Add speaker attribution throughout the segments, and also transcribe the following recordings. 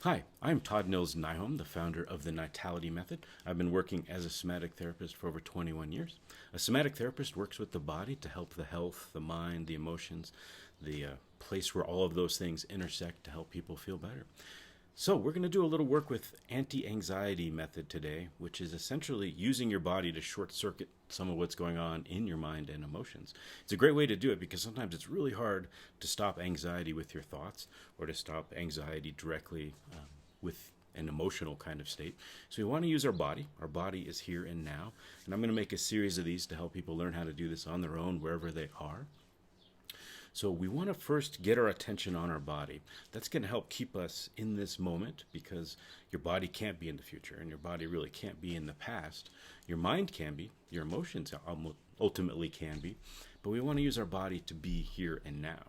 Speaker 1: Hi, I'm Todd Nils Nyholm, the founder of the Nytality method. I've been working as a somatic therapist for over 21 years. A somatic therapist works with the body to help the health, the mind, the emotions, the place where all of those things intersect to help people feel better. So, we're going to do a little work with anti-anxiety method today, which is essentially using your body to short circuit some of what's going on in your mind and emotions. It's a great way to do it because sometimes it's really hard to stop anxiety with your thoughts or to stop anxiety directly with an emotional kind of state. So we want to use our body. Our body is here and now. And I'm going to make a series of these to help people learn how to do this on their own wherever they are. So we want to first get our attention on our body. That's going to help keep us in this moment because your body can't be in the future and your body really can't be in the past. Your mind can be, your emotions ultimately can be, but we want to use our body to be here and now.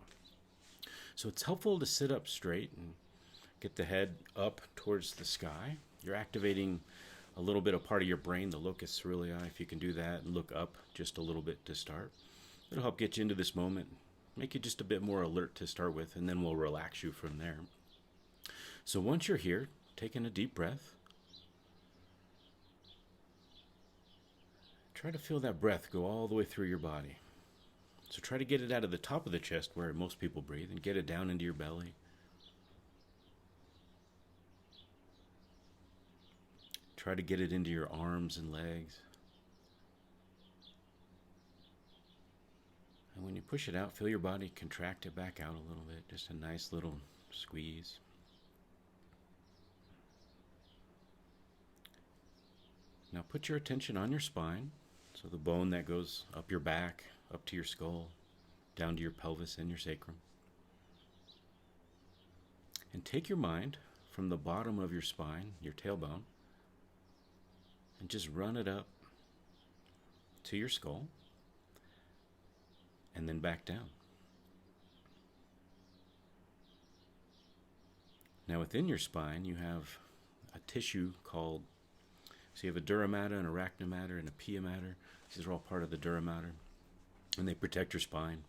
Speaker 1: So it's helpful to sit up straight and get the head up towards the sky. You're activating a little bit of part of your brain, the locus coeruleus. If you can do that and look up just a little bit to start, it'll help get you into this moment, make you just a bit more alert to start with, and then we'll relax you from there. So once you're here, taking a deep breath, try to feel that breath go all the way through your body. So try to get it out of the top of the chest where most people breathe and get it down into your belly. Try to get it into your arms and legs. And when you push it out, feel your body contract it back out a little bit. Just a nice little squeeze. Now put your attention on your spine. So the bone that goes up your back, up to your skull, down to your pelvis and your sacrum. And take your mind from the bottom of your spine, your tailbone, and just run it up to your skull and then back down. Now within your spine you have a tissue called, so you have a dura mater, an arachno mater, and a pia mater. These are all part of the dura mater, and they protect your spine.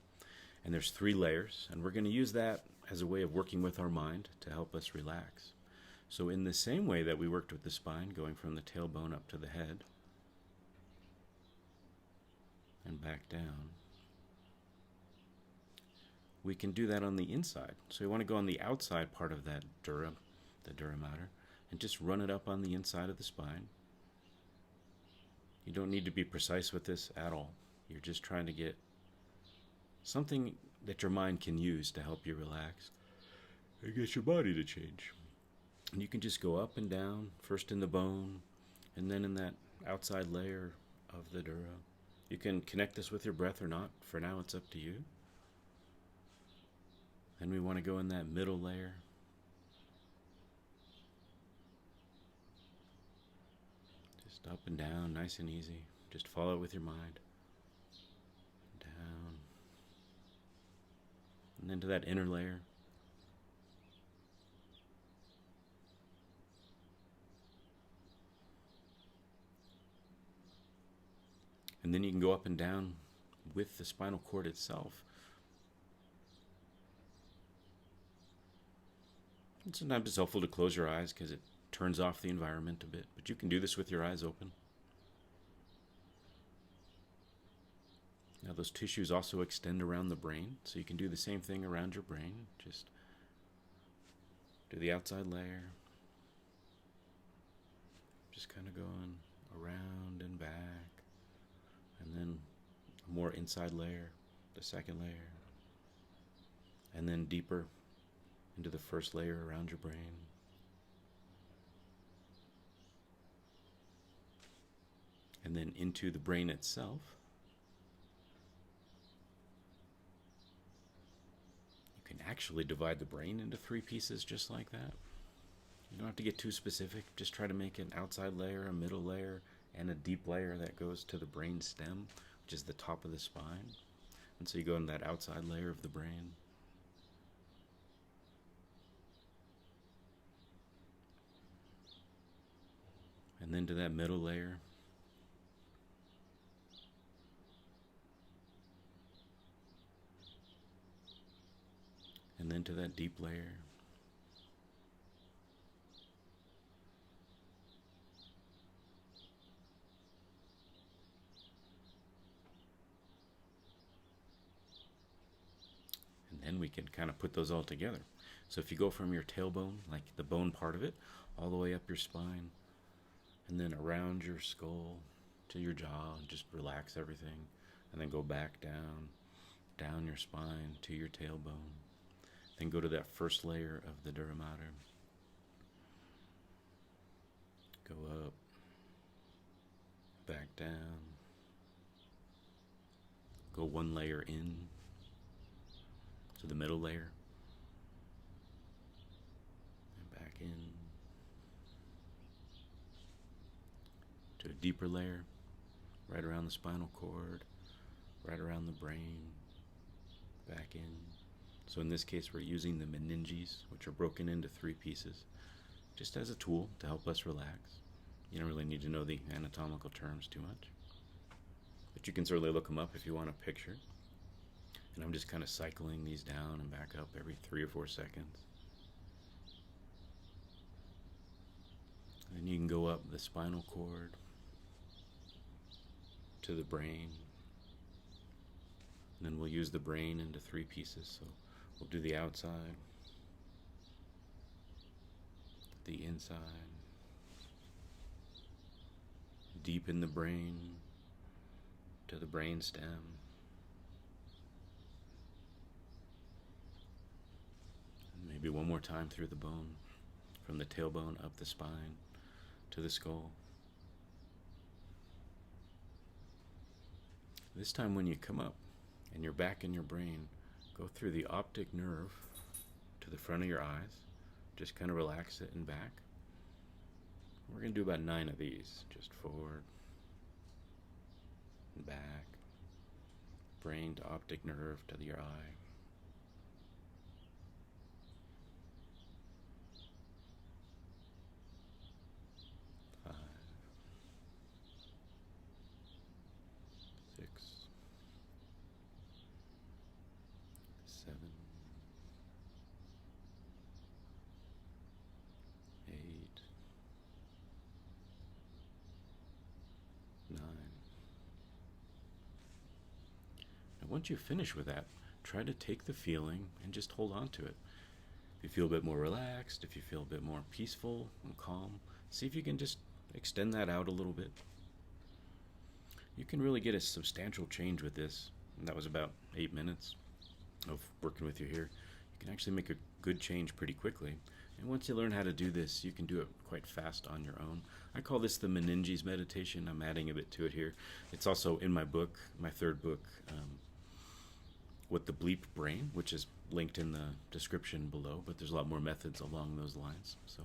Speaker 1: And there's 3 layers, and we're going to use that as a way of working with our mind to help us relax. So in the same way that we worked with the spine, going from the tailbone up to the head and back down, we can do that on the inside. So we want to go on the outside part of that dura, the dura mater, and just run it up on the inside of the spine. You don't need to be precise with this at all. You're just trying to get something that your mind can use to help you relax and get your body to change. And you can just go up and down, first in the bone, and then in that outside layer of the dura. You can connect this with your breath or not. For now, it's up to you. Then we want to go in that middle layer. Just up and down, nice and easy. Just follow it with your mind. Down. And then to that inner layer. And then you can go up and down with the spinal cord itself. And sometimes it's helpful to close your eyes because it turns off the environment a bit, but you can do this with your eyes open. Now those tissues also extend around the brain, so you can do the same thing around your brain. Just do the outside layer. Just kind of going around and back. And then a more inside layer, the second layer. And then deeper into the first layer around your brain. And then into the brain itself. You can actually divide the brain into 3 pieces just like that. You don't have to get too specific. Just try to make an outside layer, a middle layer, and a deep layer that goes to the brain stem, which is the top of the spine. And so you go in that outside layer of the brain. And then to that middle layer. And then to that deep layer. then we can kind of put those all together. So if you go from your tailbone, like the bone part of it, all the way up your spine, and then around your skull to your jaw, and just relax everything, and then go back down your spine to your tailbone. Then go to that first layer of the dura mater. Go up, back down, go one layer in to the middle layer, and back in to a deeper layer, right around the spinal cord, right around the brain, back in. So in this case, we're using the meninges, which are broken into 3 pieces, just as a tool to help us relax. You don't really need to know the anatomical terms too much, but you can certainly look them up if you want a picture. And I'm just kind of cycling these down and back up every 3 or 4 seconds. Then you can go up the spinal cord to the brain. And then we'll use the brain into 3 pieces. So we'll do the outside, the inside, deep in the brain to the brain stem, and maybe one more time through the bone, from the tailbone up the spine to the skull. This time when you come up and you're back in your brain, go through the optic nerve to the front of your eyes. Just kind of relax it and back. We're going to do about 9 of these. Just forward and back. Brain to optic nerve to your eye. 5, 6, 7, 8, 9. Now once you finish with that, try to take the feeling and just hold on to it. If you feel a bit more relaxed, if you feel a bit more peaceful and calm, see if you can just extend that out a little bit. You can really get a substantial change with this. And that was about 8 minutes of working with you here. You can actually make a good change pretty quickly. And once you learn how to do this, you can do it quite fast on your own. I call this the meninges meditation. I'm adding a bit to it here. It's also in my book, my 3rd book, What the Bleep Brain, which is linked in the description below, but there's a lot more methods along those lines. So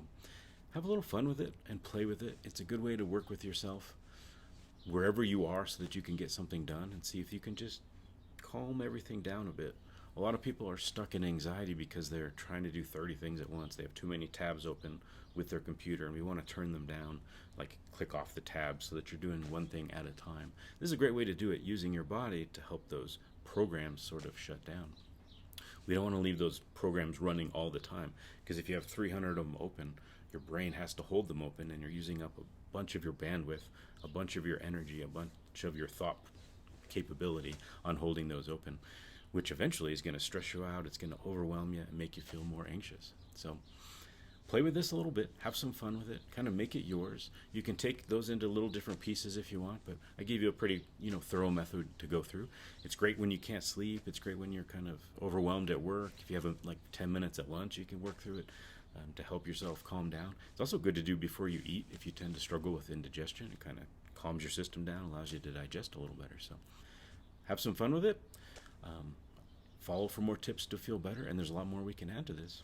Speaker 1: have a little fun with it and play with it. It's a good way to work with yourself wherever you are so that you can get something done, and see if you can just calm everything down a bit. A lot of people are stuck in anxiety because they're trying to do 30 things at once. They have too many tabs open with their computer, and we want to turn them down, like click off the tabs so that you're doing one thing at a time. This is a great way to do it, using your body to help those programs sort of shut down. We don't want to leave those programs running all the time, because if you have 300 of them open, your brain has to hold them open, and you're using up a bunch of your bandwidth, a bunch of your energy, a bunch of your thought capability on holding those open, which eventually is going to stress you out. It's going to overwhelm you and make you feel more anxious. So play with this a little bit, have some fun with it, kind of make it yours. You can take those into little different pieces if you want, but I gave you a pretty, thorough method to go through. It's great when you can't sleep. It's great when you're kind of overwhelmed at work. If you have 10 minutes at lunch, you can work through it to help yourself calm down. It's also good to do before you eat if you tend to struggle with indigestion. It kind of calms your system down, allows you to digest a little better. So have some fun with it. Follow for more tips to feel better, and there's a lot more we can add to this.